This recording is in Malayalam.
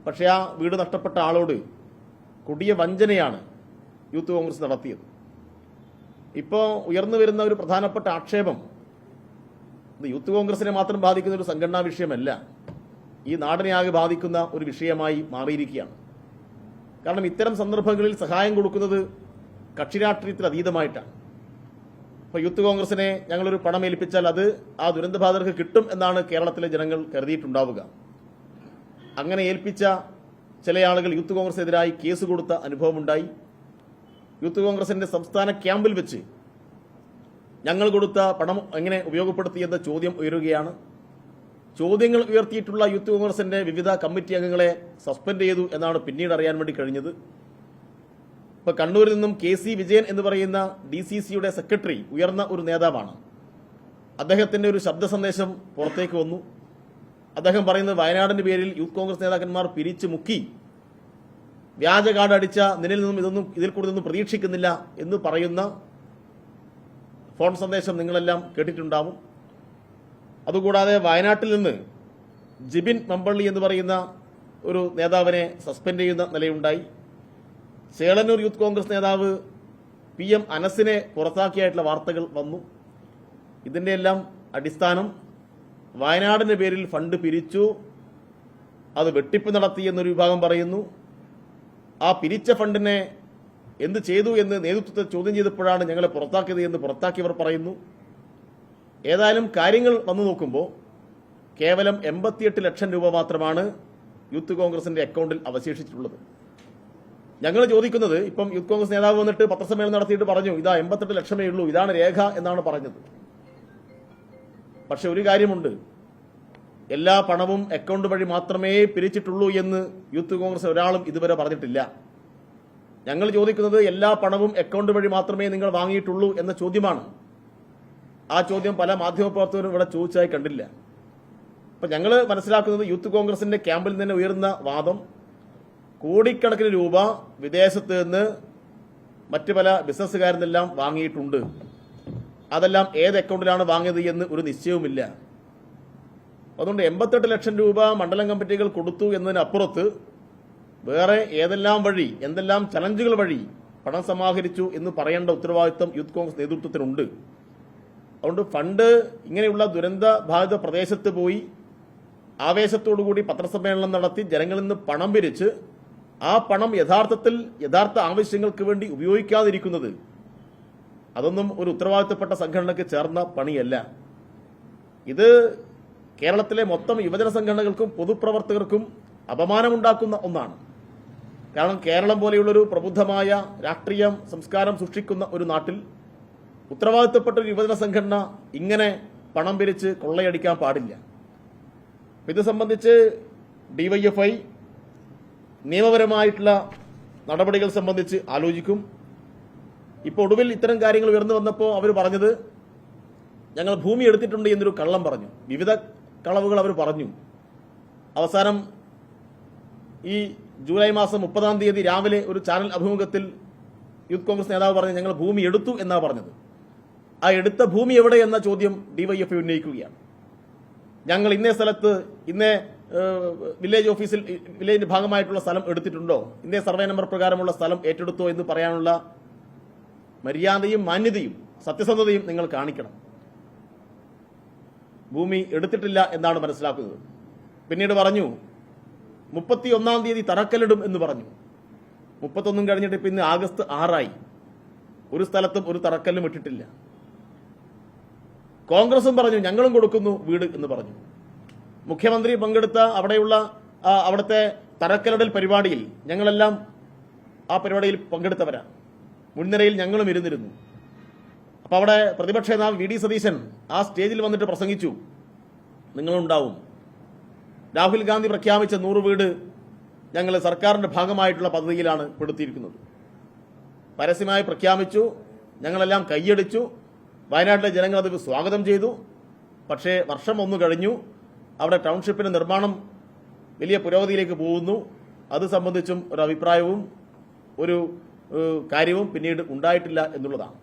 പക്ഷേ ആ വീട് നഷ്ടപ്പെട്ട ആളോട് കൊടിയ വഞ്ചനയാണ് യൂത്ത് കോൺഗ്രസ് നടത്തിയത്. ഇപ്പോൾ ഉയർന്നു വരുന്ന ഒരു പ്രധാനപ്പെട്ട ആക്ഷേപം ഇത് യൂത്ത് കോൺഗ്രസിനെ മാത്രം ബാധിക്കുന്ന ഒരു സംഘടനാ വിഷയമല്ല, ഈ നാടിനെ ആകെ ബാധിക്കുന്ന ഒരു വിഷയമായി മാറിയിരിക്കുകയാണ്. കാരണം ഇത്തരം സന്ദർഭങ്ങളിൽ സഹായം കൊടുക്കുന്നത് കക്ഷി രാഷ്ട്രീയത്തിൽ അതീതമായിട്ടാണ്. ഇപ്പോൾ യൂത്ത് കോൺഗ്രസിനെ ഞങ്ങളൊരു പണം ഏൽപ്പിച്ചാൽ അത് ആ ദുരന്തബാധിതർക്ക് കിട്ടും എന്നാണ് കേരളത്തിലെ ജനങ്ങൾ കരുതിയിട്ടുണ്ടാവുക. അങ്ങനെ ഏൽപ്പിച്ച ചില ആളുകൾ യൂത്ത് കോൺഗ്രസിനെതിരായി കേസ് കൊടുത്ത അനുഭവമുണ്ടായി. യൂത്ത് കോൺഗ്രസിന്റെ സംസ്ഥാന ക്യാമ്പിൽ വെച്ച് ഞങ്ങൾ കൊടുത്ത പണം എങ്ങനെ ഉപയോഗപ്പെടുത്തിയെന്ന ചോദ്യം ഉയരുകയാണ്. ചോദ്യങ്ങൾ ഉയർത്തിയിട്ടുള്ള യൂത്ത് കോൺഗ്രസിന്റെ വിവിധ കമ്മിറ്റി അംഗങ്ങളെ സസ്പെൻഡ് ചെയ്തു എന്നാണ് പിന്നീട് അറിയാൻ വേണ്ടി കഴിഞ്ഞത്. ഇപ്പൊ കണ്ണൂരിൽ നിന്നും KC വിജയൻ എന്ന് പറയുന്ന DCCയുടെ സെക്രട്ടറി ഉയർന്ന ഒരു നേതാവാണ്. അദ്ദേഹത്തിന്റെ ഒരു ശബ്ദ സന്ദേശം പുറത്തേക്ക് വന്നു. അദ്ദേഹം പറയുന്നത് വയനാടിന്റെ പേരിൽ യൂത്ത് കോൺഗ്രസ് നേതാക്കന്മാർ പിരിച്ചു മുക്കി വ്യാജ കാർഡ് അടിച്ച നിന്നിൽ നിന്നും ഇതിൽ കൂടുതലൊന്നും പ്രതീക്ഷിക്കുന്നില്ല എന്ന് പറയുന്ന ഫോൺ സന്ദേശം നിങ്ങളെല്ലാം കേട്ടിട്ടുണ്ടാവും. അതുകൂടാതെ വയനാട്ടിൽ നിന്ന് ജിബിൻ മമ്പള്ളി എന്ന് പറയുന്ന ഒരു നേതാവിനെ സസ്പെൻഡ് ചെയ്യുന്ന നിലയുണ്ടായി. ചേളന്നൂർ യൂത്ത് കോൺഗ്രസ് നേതാവ് PM അനസിനെ പുറത്താക്കിയായിട്ടുള്ള വാർത്തകൾ വന്നു. ഇതിന്റെ എല്ലാം അടിസ്ഥാനം വയനാടിന്റെ പേരിൽ ഫണ്ട് പിരിച്ചു, അത് വെട്ടിപ്പ് നടത്തി എന്നൊരു വിഭാഗം പറയുന്നു. ആ പിരിച്ച ഫണ്ടിനെ എന്ത് ചെയ്തു എന്ന് നേതൃത്വത്തെ ചോദ്യം ചെയ്തപ്പോഴാണ് ഞങ്ങളെ പുറത്താക്കിയത് എന്ന് പുറത്താക്കിയവർ പറയുന്നു. ഏതായാലും കാര്യങ്ങൾ വന്നു നോക്കുമ്പോൾ കേവലം 88 ലക്ഷം രൂപ മാത്രമാണ് യൂത്ത് കോൺഗ്രസിന്റെ അക്കൗണ്ടിൽ അവശേഷിച്ചിട്ടുള്ളത്. ഞങ്ങൾ ചോദിക്കുന്നത്, ഇപ്പം യൂത്ത് കോൺഗ്രസ് നേതാവ് വന്നിട്ട് പത്രസമ്മേളനം നടത്തിയിട്ട് പറഞ്ഞു ഇതാ 88 ലക്ഷമേ ഉള്ളൂ, ഇതാണ് രേഖ എന്നാണ് പറഞ്ഞത്. പക്ഷെ ഒരു കാര്യമുണ്ട്, എല്ലാ പണവും അക്കൗണ്ട് വഴി മാത്രമേ പിരിച്ചിട്ടുള്ളൂ എന്ന് യൂത്ത് കോൺഗ്രസ് ഒരാളും ഇതുവരെ പറഞ്ഞിട്ടില്ല. ഞങ്ങൾ ചോദിക്കുന്നത് എല്ലാ പണവും അക്കൗണ്ട് വഴി മാത്രമേ നിങ്ങൾ വാങ്ങിയിട്ടുള്ളൂ എന്ന ചോദ്യമാണ്. ആ ചോദ്യം പല മാധ്യമപ്രവർത്തകരും ഇവിടെ ചോദിച്ചതായി കണ്ടില്ല. അപ്പൊ ഞങ്ങൾ മനസ്സിലാക്കുന്നത് യൂത്ത് കോൺഗ്രസിന്റെ ക്യാമ്പിൽ നിന്ന് ഉയർന്ന വാദം കോടിക്കണക്കിന് രൂപ വിദേശത്ത് നിന്ന് മറ്റു പല ബിസിനസ്സുകാരിൽ നിന്നെല്ലാം വാങ്ങിയിട്ടുണ്ട്. അതെല്ലാം ഏത് അക്കൗണ്ടിലാണ് വാങ്ങിയത് എന്ന് ഒരു നിശ്ചയവുമില്ല. അതുകൊണ്ട് 88 ലക്ഷം രൂപ മണ്ഡലം കമ്മിറ്റികൾ കൊടുത്തു എന്നതിനപ്പുറത്ത് വേറെ ഏതെല്ലാം വഴി, എന്തെല്ലാം ചലഞ്ചുകൾ വഴി പണം സമാഹരിച്ചു എന്ന് പറയേണ്ട ഉത്തരവാദിത്വം യൂത്ത് കോൺഗ്രസ് നേതൃത്വത്തിനുണ്ട്. അതുകൊണ്ട് ഫണ്ട് ഇങ്ങനെയുള്ള ദുരന്ത ബാധിത പ്രദേശത്ത് പോയി ആവേശത്തോടുകൂടി പത്രസമ്മേളനം നടത്തി ജനങ്ങളിൽ നിന്ന് പണം പിരിച്ച് ആ പണം യഥാർത്ഥ ആവശ്യങ്ങൾക്ക് വേണ്ടി ഉപയോഗിക്കാതിരിക്കുന്നത് അതൊന്നും ഒരു ഉത്തരവാദിത്തപ്പെട്ട സംഘടനയ്ക്ക് ചേർന്ന പണിയല്ല. ഇത് കേരളത്തിലെ മൊത്തം യുവജന സംഘടനകൾക്കും പൊതുപ്രവർത്തകർക്കും അപമാനമുണ്ടാക്കുന്ന ഒന്നാണ്. കാരണം കേരളം പോലെയുള്ളൊരു പ്രബുദ്ധമായ രാഷ്ട്രീയ സംസ്കാരം സൃഷ്ടിക്കുന്ന ഒരു നാട്ടിൽ ഉത്തരവാദിത്തപ്പെട്ട ഒരു യുവജന സംഘടന ഇങ്ങനെ പണം പിരിച്ച് കൊള്ളയടിക്കാൻ പാടില്ല. ഇത് സംബന്ധിച്ച് DYFI നിയമപരമായിട്ടുള്ള നടപടികൾ സംബന്ധിച്ച് ആലോചിക്കും. ഇപ്പോൾ ഒടുവിൽ ഇത്തരം കാര്യങ്ങൾ ഉയർന്നു വന്നപ്പോൾ അവർ പറഞ്ഞത് ഞങ്ങൾ ഭൂമി എടുത്തിട്ടുണ്ട് എന്നൊരു കള്ളം പറഞ്ഞു. വിവിധ കളവുകൾ അവർ പറഞ്ഞു. അവസാനം ഈ ജൂലൈ മാസം 30-ാം തീയതി രാവിലെ ഒരു ചാനൽ അഭിമുഖത്തിൽ യൂത്ത് കോൺഗ്രസ് നേതാവ് പറഞ്ഞു ഞങ്ങൾ ഭൂമി എടുത്തു എന്നാണ് പറഞ്ഞത്. ആ എടുത്ത ഭൂമി എവിടെ എന്ന ചോദ്യം DYFI ഉന്നയിക്കുകയാണ്. ഞങ്ങൾ ഇന്നേ സ്ഥലത്ത് ഇന്നേ വില്ലേജ് ഓഫീസിൽ വില്ലേജിന്റെ ഭാഗമായിട്ടുള്ള സ്ഥലം എടുത്തിട്ടുണ്ടോ, ഇന്നേ സർവേ നമ്പർ പ്രകാരമുള്ള സ്ഥലം ഏറ്റെടുത്തോ എന്ന് പറയാനുള്ള മര്യാദയും മാന്യതയും സത്യസന്ധതയും നിങ്ങൾ കാണിക്കണം. ഭൂമി എടുത്തിട്ടില്ല എന്നാണ് മനസ്സിലാക്കുന്നത്. പിന്നീട് പറഞ്ഞു 31-ാം തീയതി തറക്കല്ലിടും എന്ന് പറഞ്ഞു. 31 കഴിഞ്ഞിട്ട് പിന്നെ ആഗസ്റ്റ് 6 ഒരു സ്ഥലത്തും ഒരു തറക്കല്ലും ഇട്ടിട്ടില്ല. കോൺഗ്രസും പറഞ്ഞു ഞങ്ങളും കൊടുക്കുന്നു വീട് എന്ന് പറഞ്ഞു. മുഖ്യമന്ത്രി പങ്കെടുത്ത അവിടുത്തെ തറക്കല്ലിടൽ പരിപാടിയിൽ ഞങ്ങളെല്ലാം ആ പരിപാടിയിൽ പങ്കെടുത്തവരാണ്. മുൻനിരയിൽ ഞങ്ങളും ഇരുന്നിരുന്നു. അപ്പൊ അവിടെ പ്രതിപക്ഷ നേതാവ് VD സതീശൻ ആ സ്റ്റേജിൽ വന്നിട്ട് പ്രസംഗിച്ചു നിങ്ങളുണ്ടാവും. രാഹുൽ ഗാന്ധി പ്രഖ്യാപിച്ച 100 വീട് ഞങ്ങൾ സർക്കാരിന്റെ ഭാഗമായിട്ടുള്ള പദ്ധതിയിലാണ് പെടുത്തിയിരിക്കുന്നത്. പരസ്യമായി പ്രഖ്യാപിച്ചു. ഞങ്ങളെല്ലാം കൈയടിച്ചു. വയനാട്ടിലെ ജനങ്ങൾ അത് സ്വാഗതം ചെയ്തു. പക്ഷേ വർഷം 1 കഴിഞ്ഞു. അവിടെ ടൗൺഷിപ്പിന്റെ നിർമ്മാണം വലിയ പുരോഗതിയിലേക്ക് പോകുന്നു. അത് സംബന്ധിച്ചും ഒരു അഭിപ്രായവും ഒരു കാര്യവും പിന്നീട് ഉണ്ടായിട്ടില്ല എന്നുള്ളതാണ്.